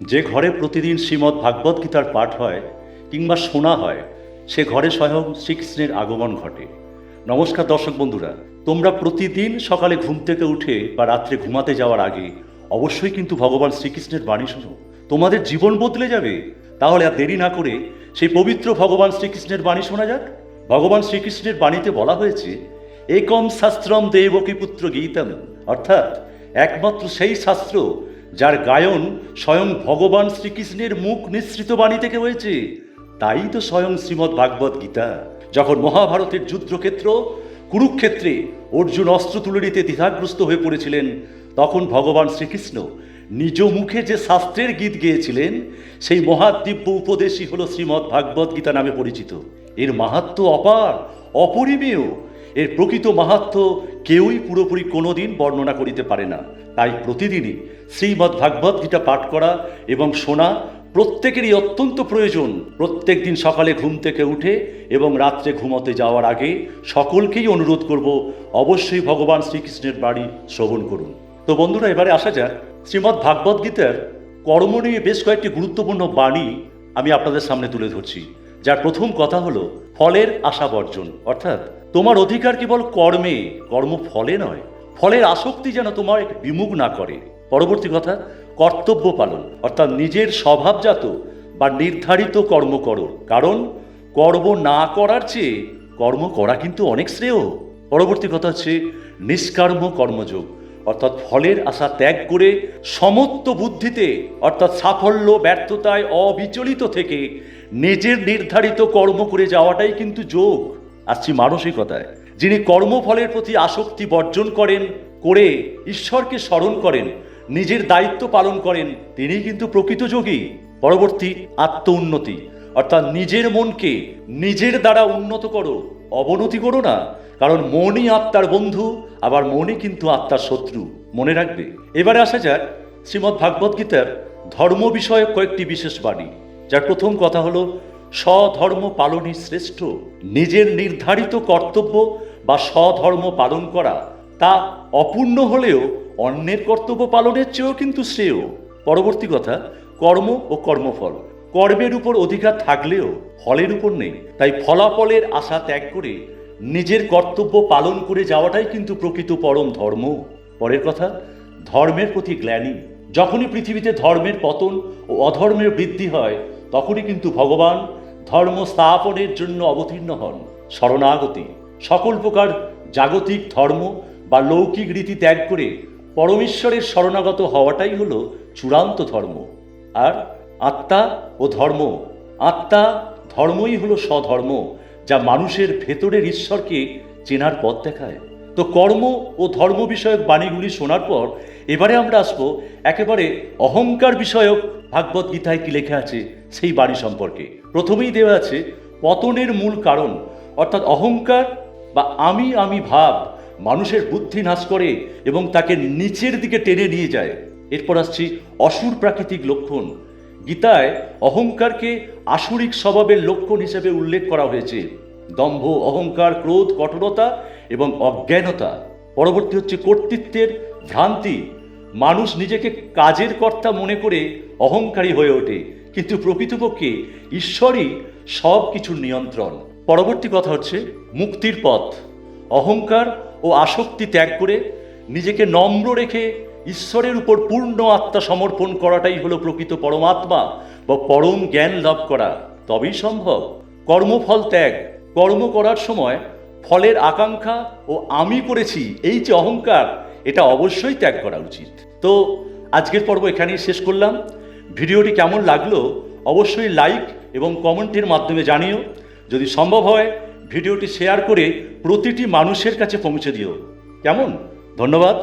যে ঘরে প্রতিদিন শ্রীমদ্ ভাগবত গীতার পাঠ হয় কিংবা শোনা হয়, সে ঘরে স্বয়ং শ্রীকৃষ্ণের আগমন ঘটে। নমস্কার দর্শক বন্ধুরা, তোমরা প্রতিদিন সকালে ঘুম থেকে উঠে বা রাত্রে ঘুমাতে যাওয়ার আগে অবশ্যই কিন্তু ভগবান শ্রীকৃষ্ণের বাণী শোনো। তোমাদের জীবন বদলে যাবে। তাহলে আর দেরি না করে সেই পবিত্র ভগবান শ্রীকৃষ্ণের বাণী শোনা যাক। ভগবান শ্রীকৃষ্ণের বাণীতে বলা হয়েছে, একম শাস্ত্রম দেবকী পুত্র গীতম, অর্থাৎ একমাত্র সেই শাস্ত্র যার গায়ন স্বয়ং ভগবান শ্রীকৃষ্ণের মুখ নিঃসৃত বাণী থেকে হয়েছে। তাই তো স্বয়ং শ্রীমদ্ ভাগবত গীতা। যখন মহাভারতের যুদ্ধক্ষেত্র কুরুক্ষেত্রে অর্জুন অস্ত্র তুলে নিতে দ্বিধাগ্রস্ত হয়ে পড়েছিলেন, তখন ভগবান শ্রীকৃষ্ণ নিজ মুখে যে শাস্ত্রের গীত গেয়েছিলেন, সেই মহাদিব্য উপদেশই হল শ্রীমদ্ ভাগবত গীতা নামে পরিচিত। এর মাহাত্ম্য অপার, অপরিমেয়। এর প্রকৃত মাহাত্ম্য কেউই পুরোপুরি কোনোদিন বর্ণনা করিতে পারে না। তাই প্রতিদিনই শ্রীমদ্ ভাগবত গীতা পাঠ করা এবং শোনা প্রত্যেকেরই অত্যন্ত প্রয়োজন। প্রত্যেক দিন সকালে ঘুম থেকে উঠে এবং রাত্রে ঘুমোতে যাওয়ার আগে সকলকেই অনুরোধ করব, অবশ্যই ভগবান শ্রীকৃষ্ণের বাণী শ্রবণ করুন। তো বন্ধুরা, এবারে আসা যাক শ্রীমদ্ ভাগবত গীতার কর্ম নিয়ে বেশ কয়েকটি গুরুত্বপূর্ণ বাণী আমি আপনাদের সামনে তুলে ধরছি। যার প্রথম কথা হলো ফলের আশা বর্জন, অর্থাৎ তোমার অধিকার কেবল কর্মে, কর্ম ফলে নয়। ফলের আসক্তি যেন তোমার বিমুখ না করে। পরবর্তী কথা, কর্তব্য পালন, অর্থাৎ নিজের স্বভাবজাত বা নির্ধারিত কর্ম করো, কারণ কর্ম না করার চেয়ে কর্ম করা কিন্তু অনেক শ্রেয়। পরবর্তী কথা হচ্ছে নিষ্কর্ম কর্মযোগ, অর্থাৎ ফলের আশা ত্যাগ করে সমত্ব বুদ্ধিতে, অর্থাৎ সাফল্য ব্যর্থতায় অবিচলিত থেকে নিজের নির্ধারিত কর্ম করে যাওয়াটাই কিন্তু যোগ। আসছি মানসিকতায়। যিনি কর্মফলের প্রতি আসক্তি বর্জন করেন, করে ঈশ্বরকে স্মরণ করেন, নিজের দায়িত্ব পালন করেন, তিনিই কিন্তু প্রকৃত যোগী। পরবর্তী, আত্ম উন্নতি, অর্থাৎ নিজের মনকে নিজের দ্বারা উন্নত করো, অবনতি করো না। কারণ মনই আত্মার বন্ধু, আবার মনই কিন্তু আত্মার শত্রু, মনে রাখবে। এবারে আসা যাক শ্রীমদ্ ভাগবত গীতার ধর্ম বিষয়ক কয়েকটি বিশেষ বাণী। যার প্রথম কথা হলো স্বধর্ম পালনই শ্রেষ্ঠ। নিজের নির্ধারিত কর্তব্য বা স্বধর্ম পালন করা তা অপূর্ণ হলেও অন্যের কর্তব্য পালনের চেয়েও কিন্তু শ্রেয়। পরবর্তী কথা, কর্ম ও কর্মফল। কর্মের উপর অধিকার থাকলেও ফলের উপর নেই। তাই ফলাফলের আশা ত্যাগ করে নিজের কর্তব্য পালন করে যাওয়াটাই কিন্তু প্রকৃত পরম ধর্ম। পরের কথা, ধর্মের প্রতি গ্লানি। যখনই পৃথিবীতে ধর্মের পতন ও অধর্মের বৃদ্ধি হয়, তখনই কিন্তু ভগবান ধর্ম স্থাপনের জন্য অবতীর্ণ হন। শরণাগতি, সকল প্রকার জাগতিক ধর্ম বা লৌকিক রীতি ত্যাগ করে পরমেশ্বরের শরণাগত হওয়াটাই হলো চূড়ান্ত ধর্ম। আর আত্মা ও ধর্ম, আত্মা ধর্মই হলো স্বধর্ম, যা মানুষের ভেতরের ঈশ্বরকে চেনার পথ দেখায়। তো কর্ম ও ধর্ম বিষয়ক বাণীগুলি শোনার পর এবারে আমরা আসবো একেবারে অহংকার বিষয়ক ভাগবত গীতায় কি লেখা আছে সেই বাণী সম্পর্কে। প্রথমেই দেওয়া আছে পতনের মূল কারণ, অর্থাৎ অহংকার বা আমি ভাব মানুষের বুদ্ধি নাশ করে এবং তাকে নিচের দিকে টেনে নিয়ে যায়। এরপর আসছি অসুর প্রাকৃতিক লক্ষণ। গীতায় অহংকারকে আসুরিক স্বভাবের লক্ষণ হিসেবে উল্লেখ করা হয়েছে। দম্ভ, অহংকার, ক্রোধ, কঠোরতা এবং অজ্ঞানতা। পরবর্তী হচ্ছে কর্তৃত্বের ভ্রান্তি। মানুষ নিজেকে কাজের কর্তা মনে করে অহংকারী হয়ে ওঠে, কিন্তু প্রকৃতপক্ষে ঈশ্বরই সব কিছুর নিয়ন্ত্রণ। পরবর্তী কথা হচ্ছে মুক্তির পথ। অহংকার ও আসক্তি ত্যাগ করে নিজেকে নম্র রেখে ঈশ্বরের উপর পূর্ণ আত্মা সমর্পণ করাটাই হলো প্রকৃত পরমাত্মা বা পরম জ্ঞান লাভ করা। তবেই সম্ভব। কর্মফল ত্যাগ। কর্ম করার সময় ফলের আকাঙ্ক্ষা ও আমি করেছি, এই যে অহংকার, এটা অবশ্যই ত্যাগ করা উচিত। তো আজকের পর্ব এখানেই শেষ করলাম। ভিডিওটি কেমন লাগলো অবশ্যই লাইক এবং কমেন্টের মাধ্যমে জানিও। যদি সম্ভব হয় ভিডিওটি শেয়ার করে প্রতিটি মানুষের কাছে পৌঁছে দিও। কেমন? ধন্যবাদ।